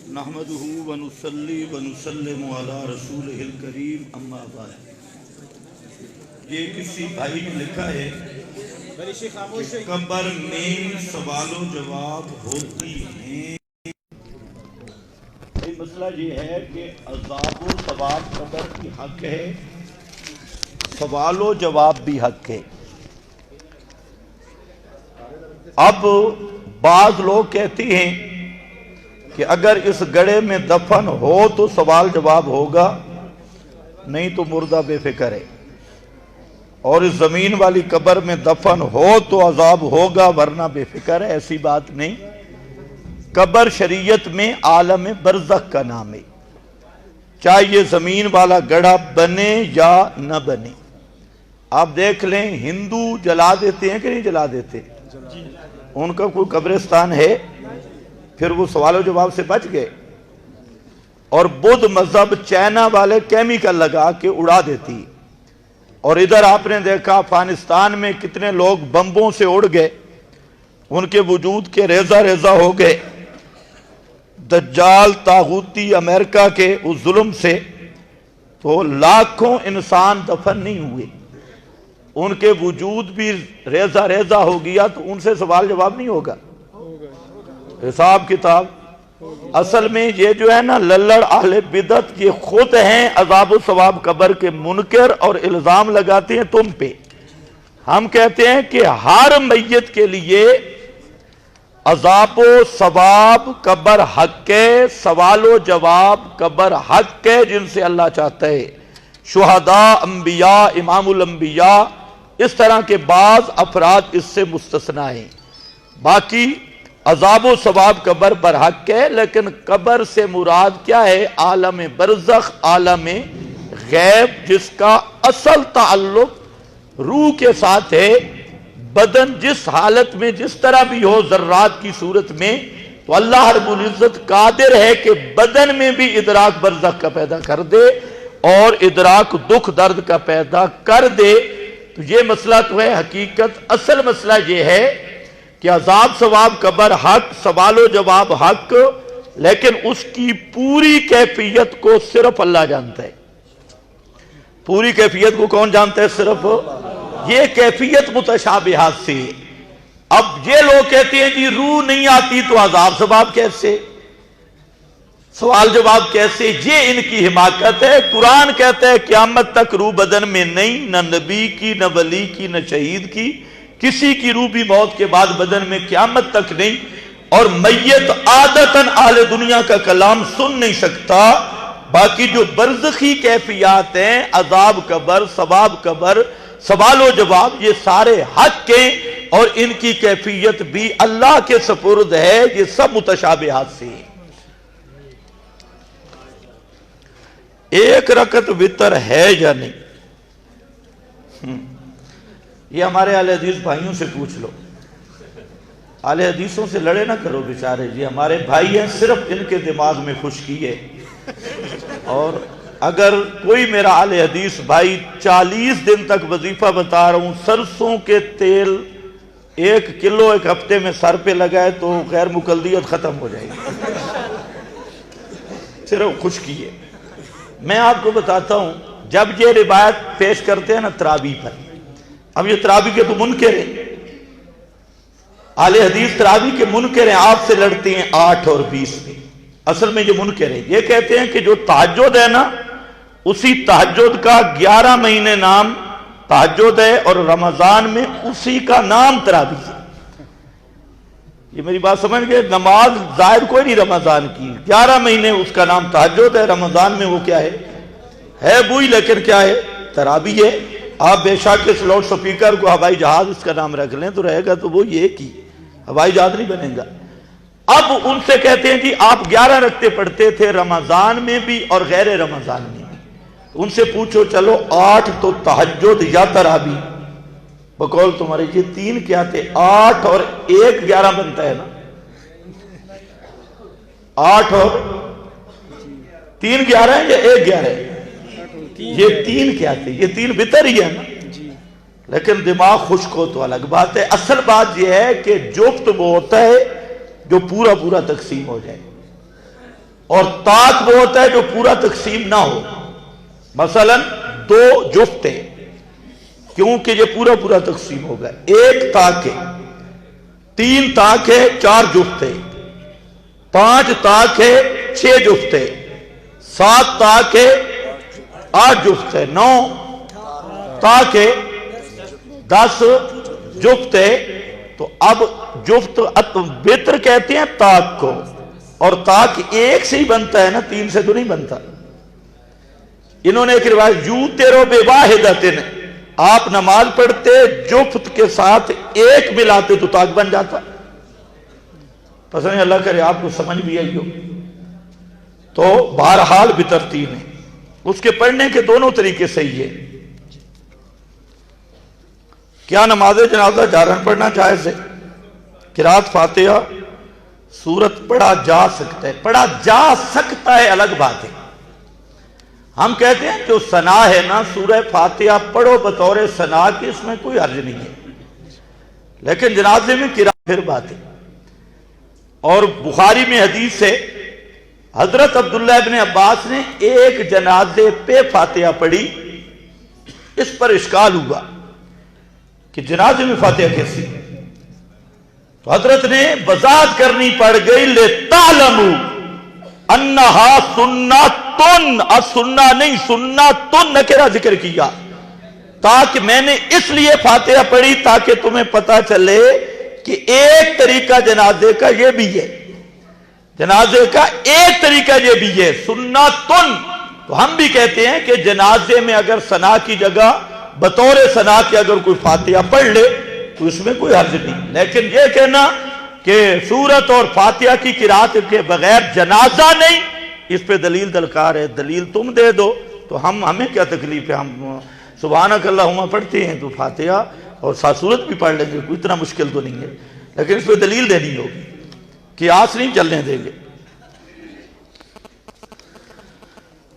نحمدہ ونصلی ونسلم علی رسولہ الکریم اما بعد۔ یہ کسی بھائی نے لکھا ہے کہ قبر میں سوال و جواب ہوتی ہیں۔ یہ مسئلہ یہ ہے کہ عذاب و ثواب قبر کی حق ہے، سوال و جواب بھی حق ہے۔ اب بعض لوگ کہتے ہیں کہ اگر اس گڑھے میں دفن ہو تو سوال جواب ہوگا، نہیں تو مردہ بے فکر ہے، اور اس زمین والی قبر میں دفن ہو تو عذاب ہوگا ورنہ بے فکر ہے۔ ایسی بات نہیں۔ قبر شریعت میں عالم برزخ کا نام ہے، چاہے یہ زمین والا گڑھا بنے یا نہ بنے۔ آپ دیکھ لیں ہندو جلا دیتے ہیں کہ نہیں جلا دیتے؟ ان کا کوئی قبرستان ہے؟ پھر وہ سوال و جواب سے بچ گئے۔ اور بدھ مذہب چائنا والے کیمیکل لگا کے اڑا دیتی، اور ادھر آپ نے دیکھا افغانستان میں کتنے لوگ بمبوں سے اڑ گئے، ان کے وجود کے ریزہ ریزہ ہو گئے دجال طاغوتی امریکہ کے اس ظلم سے۔ تو لاکھوں انسان دفن نہیں ہوئے، ان کے وجود بھی ریزہ ریزہ ہو گیا، تو ان سے سوال جواب نہیں ہوگا، حساب کتاب۔ اصل میں یہ جو ہے نا للڑ اہل بدعت، یہ خود ہیں عذاب و ثواب قبر کے منکر، اور الزام لگاتے ہیں تم پہ۔ ہم کہتے ہیں کہ ہر میت کے لیے عذاب و ثواب قبر حق ہے، سوال و جواب قبر حق ہے، جن سے اللہ چاہتا ہے۔ شہداء، انبیاء، امام الانبیاء، اس طرح کے بعض افراد اس سے مستثنی ہیں۔ باقی عذاب و ثواب قبر پر حق ہے، لیکن قبر سے مراد کیا ہے؟ عالم برزخ، عالم غیب، جس کا اصل تعلق روح کے ساتھ ہے۔ بدن جس حالت میں جس طرح بھی ہو ذرات کی صورت میں، تو اللہ رب العزت قادر ہے کہ بدن میں بھی ادراک برزخ کا پیدا کر دے اور ادراک دکھ درد کا پیدا کر دے۔ تو یہ مسئلہ تو ہے حقیقت۔ اصل مسئلہ یہ ہے کہ عذاب ثواب قبر حق، سوال و جواب حق، لیکن اس کی پوری کیفیت کو صرف اللہ جانتا ہے۔ پوری کیفیت کو کون جانتا ہے؟ صرف یہ کیفیت متشابہات سے۔ اب یہ لوگ کہتے ہیں جی روح نہیں آتی تو عذاب ثواب کیسے، سوال جواب کیسے؟ یہ ان کی حماقت ہے۔ قرآن کہتا ہے قیامت تک روح بدن میں نہیں، نہ نبی کی، نہ ولی کی، نہ شہید کی، کسی کی روح بھی موت کے بعد بدن میں قیامت تک نہیں۔ اور میت عادتاً اہل دنیا کا کلام سن نہیں سکتا۔ باقی جو برزخی کیفیات ہیں، عذاب قبر، ثواب قبر، سوال و جواب، یہ سارے حق ہیں، اور ان کی کیفیت بھی اللہ کے سپرد ہے۔ یہ سب متشابہات سے ہیں۔ ایک رکعت وتر ہے یا نہیں؟ یہ ہمارے اہل حدیث بھائیوں سے پوچھ لو۔ اہل حدیثوں سے لڑے نہ کرو بیچارے، یہ ہمارے بھائی ہیں، صرف ان کے دماغ میں خشکی ہے۔ اور اگر کوئی میرا اہل حدیث بھائی 40 دن تک وظیفہ بتا رہا ہوں، سرسوں کے تیل 1 کلو ایک ہفتے میں سر پہ لگائے تو غیر مقلدیت ختم ہو جائے گی، صرف خشکی ہے۔ میں آپ کو بتاتا ہوں، جب یہ روایت پیش کرتے ہیں نا تراویح پر، اب یہ تراویح کے تو منکر ہیں، اہل حدیث تراویح کے منکر ہیں، آپ سے لڑتے ہیں 8 اور 20 میں۔ اصل میں یہ منکر ہیں، یہ کہتے ہیں کہ جو تہجد ہے نا، اسی تہجد کا 11 مہینے نام تہجد ہے، اور رمضان میں اسی کا نام تراویح ہے۔ یہ میری بات سمجھ گئے؟ نماز ظاہر کوئی نہیں رمضان کی، 11 مہینے اس کا نام تہجد ہے، رمضان میں وہ کیا ہے وہی، لیکن کیا ہے؟ تراویح ہے۔ آپ بے شک اس لاؤڈ سپیکر کو ہوائی جہاز اس کا نام رکھ لیں تو رہے گا تو وہ یہ کی ہوائی جہاز نہیں بنے گا۔ اب ان سے کہتے ہیں جی آپ 11 رکعتیں پڑھتے تھے رمضان میں بھی اور غیر رمضان میں بھی، ان سے پوچھو چلو 8 تو تہجد یا تراویح، بقول تمہاری یہ 3 کیا تھے؟ 8 اور 1 11 بنتا ہے نا، 8 اور 3 11 ہے یا 1 11 ہے؟ یہ 3 کیا تھے؟ یہ 3 بتر ہی ہے نا، لیکن دماغ خشک ہو تو الگ بات ہے۔ اصل بات یہ ہے کہ جفت وہ ہوتا ہے جو پورا پورا تقسیم ہو جائے، اور طاق وہ ہوتا ہے جو پورا تقسیم نہ ہو۔ مثلا 2 جفت ہے کیونکہ یہ پورا پورا تقسیم ہوگا، 1 طاق ہے، 3 طاق ہے، 4 جفت ہے، 5 طاق ہے، 6 جفت ہے، 7 طاق ہے، 8 جفت ہے، 9 طاق ہے، 10 جفت ہے۔ تو اب جفت بہتر کہتے ہیں طاق کو، اور طاق 1 سے ہی بنتا ہے نا، 3 سے تو نہیں بنتا۔ انہوں نے ایک روایت یوترو بواحدۃ، آپ نماز پڑھتے جفت کے ساتھ 1 ملاتے تو طاق بن جاتا۔ پسند اللہ کرے آپ کو سمجھ بھی آئی ہو۔ تو بہرحال بترتیب ہے، اس کے پڑھنے کے دونوں طریقے صحیح ہے۔ کیا نماز جنازہ جہرن پڑھنا جائز ہے؟ قرات فاتحہ سورت پڑھا جا سکتا ہے، پڑھا جا سکتا ہے الگ بات ہے۔ ہم کہتے ہیں جو ثنا ہے نا، سورہ فاتحہ پڑھو بطور ثنا کی، اس میں کوئی حرج نہیں ہے، لیکن جنازے میں قرات پھر بات ہے۔ اور بخاری میں حدیث ہے، حضرت عبداللہ ابن عباس نے ایک جنازے پہ فاتحہ پڑھی، اس پر اشکال ہوا کہ جنازے میں فاتحہ کیسی؟ تو حضرت نے وضاحت کرنی پڑ گئی، لِتَعْلَمُوا أَنَّهَا سُنَّةٌ، سنہ نہیں سنتن نکرہ ذکر کیا، تاکہ میں نے اس لیے فاتحہ پڑھی تاکہ تمہیں پتا چلے کہ ایک طریقہ جنازے کا یہ بھی ہے، جنازے کا ایک طریقہ یہ بھی ہے سنتن۔ تو ہم بھی کہتے ہیں کہ جنازے میں اگر ثنا کی جگہ بطور ثنا کے اگر کوئی فاتحہ پڑھ لے تو اس میں کوئی حرج نہیں، لیکن یہ کہنا کہ سورت اور فاتحہ کی قرات کے بغیر جنازہ نہیں، اس پہ دلیل درکار ہے، دلیل تم دے دو تو ہمیں کیا تکلیف ہے، ہم سبحانک اللہم پڑھتے ہیں تو فاتحہ اور سورت بھی پڑھ لیں گے، کوئی اتنا مشکل تو نہیں ہے، لیکن اس پہ دلیل دینی ہوگی، قیاس نہیں چلنے دیں گے۔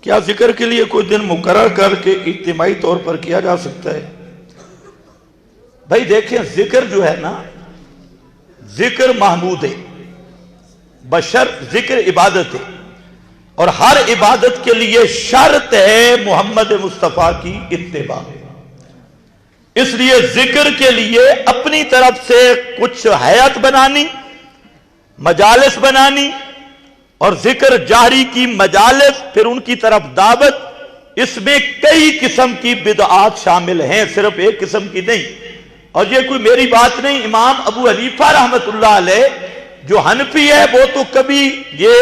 کیا ذکر کے لیے کوئی دن مقرر کر کے اجتماعی طور پر کیا جا سکتا ہے؟ بھائی دیکھیں، ذکر جو ہے نا، ذکر محمود ہے، بشرط ذکر عبادت ہے، اور ہر عبادت کے لیے شرط ہے محمد مصطفیٰ کی اتباع۔ اس لیے ذکر کے لیے اپنی طرف سے کچھ حیات بنانی، مجالس بنانی، اور ذکر جاری کی مجالس، پھر ان کی طرف دعوت، اس میں کئی قسم کی بدعات شامل ہیں، صرف ایک قسم کی نہیں۔ اور یہ کوئی میری بات نہیں، امام ابو حنیفہ رحمت اللہ علیہ جو حنفی ہے وہ تو کبھی یہ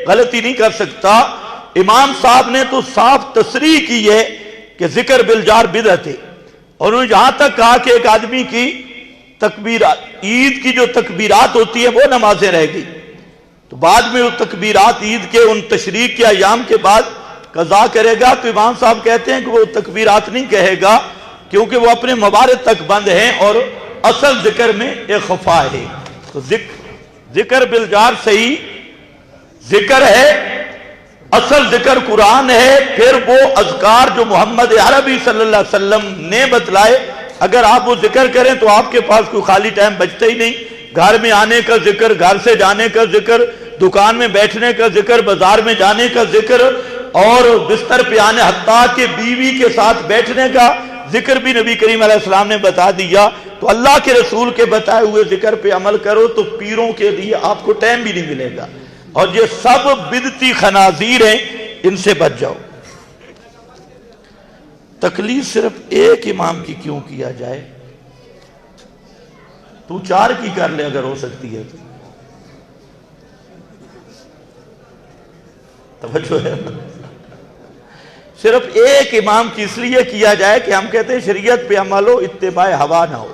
غلطی نہیں کر سکتا، امام صاحب نے تو صاف تصریح کی ہے کہ ذکر بالجار بدعت ہے، اور انہوں نے یہاں تک کہا کہ ایک آدمی کی تکبیرات، عید کی جو تکبیرات ہوتی ہیں وہ نمازیں رہ گئی، تو بعد میں وہ تکبیرات عید کے ان تشریق کے ایام کے بعد قضا کرے گا، تو امام صاحب کہتے ہیں کہ وہ تکبیرات نہیں کہے گا کیونکہ وہ اپنے موارد تک بند ہیں، اور اصل ذکر میں ایک خفا ہے۔ تو ذکر بالجار صحیح ذکر ہے، اصل ذکر قرآن ہے، پھر وہ اذکار جو محمد عربی صلی اللہ علیہ وسلم نے بتلائے، اگر آپ وہ ذکر کریں تو آپ کے پاس کوئی خالی ٹائم بچتا ہی نہیں، گھر میں آنے کا ذکر، گھر سے جانے کا ذکر، دکان میں بیٹھنے کا ذکر، بازار میں جانے کا ذکر، اور بستر پہ آنے حتیٰ کہ بیوی کے ساتھ بیٹھنے کا ذکر بھی نبی کریم علیہ السلام نے بتا دیا۔ تو اللہ کے رسول کے بتائے ہوئے ذکر پہ عمل کرو تو پیروں کے لیے آپ کو ٹائم بھی نہیں ملے گا، اور یہ سب بدعتی خنازیر ہیں، ان سے بچ جاؤ۔ تقلید صرف ایک امام کی کیوں کیا جائے؟ تو 4 کی کر لے اگر ہو سکتی ہے تو۔ توجہ ہے، صرف ایک امام کی اس لیے کیا جائے کہ ہم کہتے ہیں شریعت پہ عمل ہو، اتباع ہوا نہ ہو۔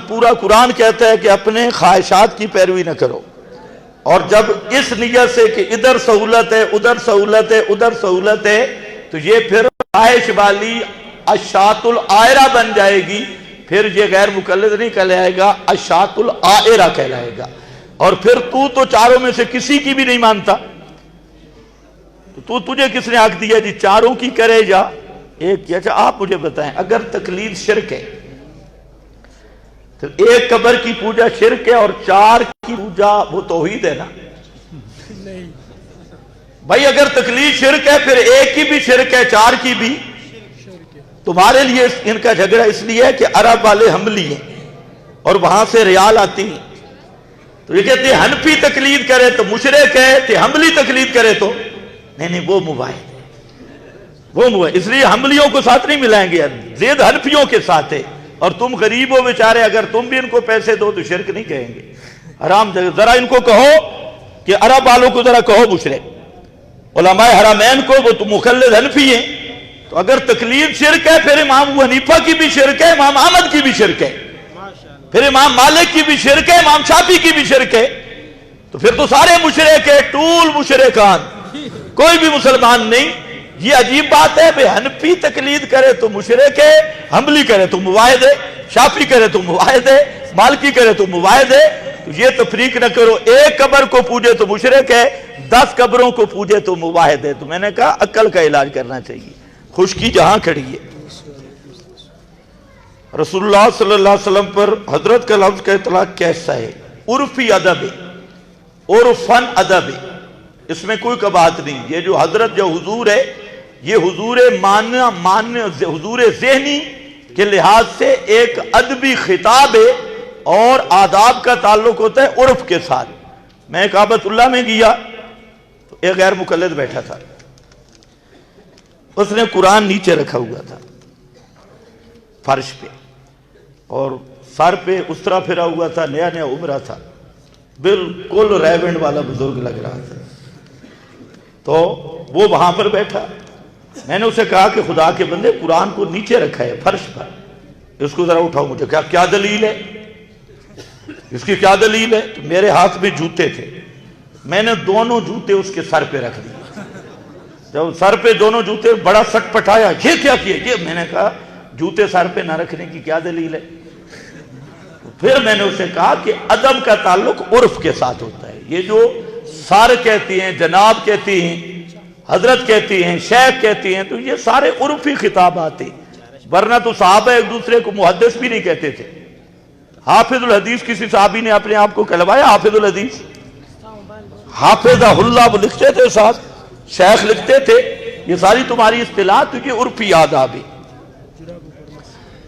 پورا قرآن کہتا ہے کہ اپنے خواہشات کی پیروی نہ کرو، اور جب اس نیت سے کہ ادھر سہولت ہے، ادھر سہولت ہے، ادھر سہولت ہے، تو یہ پھر خواہش والی اشات العائرہ بن جائے گی، پھر یہ غیر مقلد نہیں کہلائے گا، اشات العائرہ کہلائے گا۔ اور پھر تو چاروں میں سے کسی کی بھی نہیں مانتا، تو تجھے کس نے حق دیا جی چاروں کی کرے جا ایک کی؟ اچھا آپ مجھے بتائیں، اگر تقلید شرک ہے تو ایک قبر کی پوجا شرک ہے اور چار کی پوجا وہ توحید ہے نا؟ بھائی اگر تقلید شرک ہے پھر ایک کی بھی شرک ہے، چار کی بھی۔ تمہارے لیے ان کا جھگڑا اس لیے ہے کہ عرب والے حنبلی ہیں اور وہاں سے ریال آتی ہیں، تو یہ کہتے ہیں حنفی تقلید کرے تو مشرک ہے، کہ حنبلی تقلید کرے تو نہیں وہ مباحث ہے، وہ مباحث۔ اس لیے حنبلیوں کو ساتھ نہیں ملائیں گے، زید حنفیوں کے ساتھ ہے، اور تم غریب ہو بیچارے، اگر تم بھی ان کو پیسے دو تو شرک نہیں کہیں گے، حرام جگہ۔ ذرا ان کو کہو کہ عرب والوں کو ذرا کہو مشرک، علماء حرمین کو وہ تو مخلد حنفی ہیں، تو اگر تقلید شرک ہے پھر امام ابو حنیفہ کی بھی شرک ہے، امام احمد کی بھی شرک ہے، پھر امام مالک کی بھی شرک ہے، امام شافعی کی بھی شرک ہے، تو پھر تو سارے مشرک ہے، ٹول مشرکان، کوئی بھی مسلمان نہیں۔ یہ عجیب بات ہے بے، حنفی تقلید کرے تو مشرک ہے، حنبلی کرے تو موحد ہے، شافعی کرے تو موحد ہے، مالکی کرے تو موحد ہے۔ تو یہ تفریق نہ کرو، ایک قبر کو پوجے تو مشرک ہے، 10 قبروں کو پوجے تو موحد ہے۔ تو میں نے کہا عقل کا علاج کرنا چاہیے، خشکی جہاں کھڑی ہے۔ رسول اللہ صلی اللہ علیہ وسلم پر حضرت کا لفظ کا اطلاق کیسا ہے؟ عرفی ادب ہے، عرفن ادب ہے، اس میں کوئی قباحت نہیں۔ یہ جو حضرت جو حضور ہے، یہ حضور حضور ذہنی کے لحاظ سے ایک ادبی خطاب ہے، اور آداب کا تعلق ہوتا ہے عرف کے ساتھ۔ میں کعبۃ اللہ میں گیا تو ایک غیر مقلد بیٹھا تھا، اس نے قرآن نیچے رکھا ہوا تھا فرش پہ، اور سر پہ اسرا پھرا ہوا تھا، نیا نیا عمرہ تھا، بالکل ریونڈ والا بزرگ لگ رہا تھا۔ تو وہ وہاں پر بیٹھا، میں نے اسے کہا کہ خدا کے بندے قرآن کو نیچے رکھا ہے فرش پر، اس کو ذرا اٹھاؤ، مجھے کیا دلیل ہے، اس کی کیا دلیل ہے؟ تو میرے ہاتھ میں جوتے تھے، میں نے دونوں جوتے اس کے سر پہ رکھ دیے۔ جب سر پہ دونوں جوتے، بڑا سٹ پٹایا، یہ کیا کیا؟ یہ میں نے کہا جوتے سر پہ نہ رکھنے کی کیا دلیل ہے؟ پھر میں نے اسے کہا کہ ادب کا تعلق عرف کے ساتھ ہوتا ہے۔ یہ جو سر کہتی ہیں، جناب کہتی ہیں، حضرت کہتی ہیں، شیخ کہتی ہیں، تو یہ سارے عرفی خطابات ہیں، ورنہ تو صحابہ ایک دوسرے کو محدث بھی نہیں کہتے تھے۔ حافظ الحدیث کسی صحابی نے اپنے آپ کو کہلوایا حافظ الحدیث؟ حافظہ اللہ وہ لکھتے تھے، ساتھ شیخ لکھتے تھے۔ یہ ساری تمہاری اصطلاح، تو یہ عرفی آداب ہے۔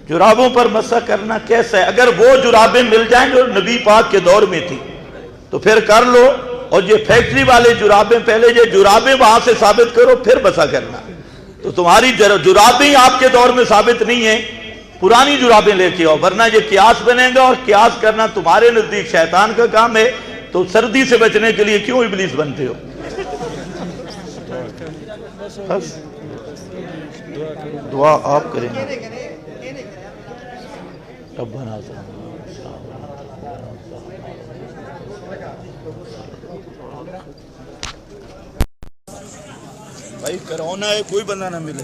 جرابوں پر مسح کرنا کیسا ہے؟ اگر وہ جرابیں مل جائیں جو نبی پاک کے دور میں تھی تو پھر کر لو، اور یہ فیکٹری والے جرابیں، پہلے یہ جرابیں وہاں سے ثابت کرو پھر مسح کرنا۔ تو تمہاری جرابیں آپ کے دور میں ثابت نہیں ہیں، پرانی جرابیں لے کے آؤ، ورنہ یہ قیاس بنے گا، اور قیاس کرنا تمہارے نزدیک شیطان کا کام ہے، تو سردی سے بچنے کے لیے کیوں ابلیس بنتے ہو؟ بس دعا آپ کریں گے۔ ربنا بھائی کرونا ہے، کوئی بندہ نہ ملے۔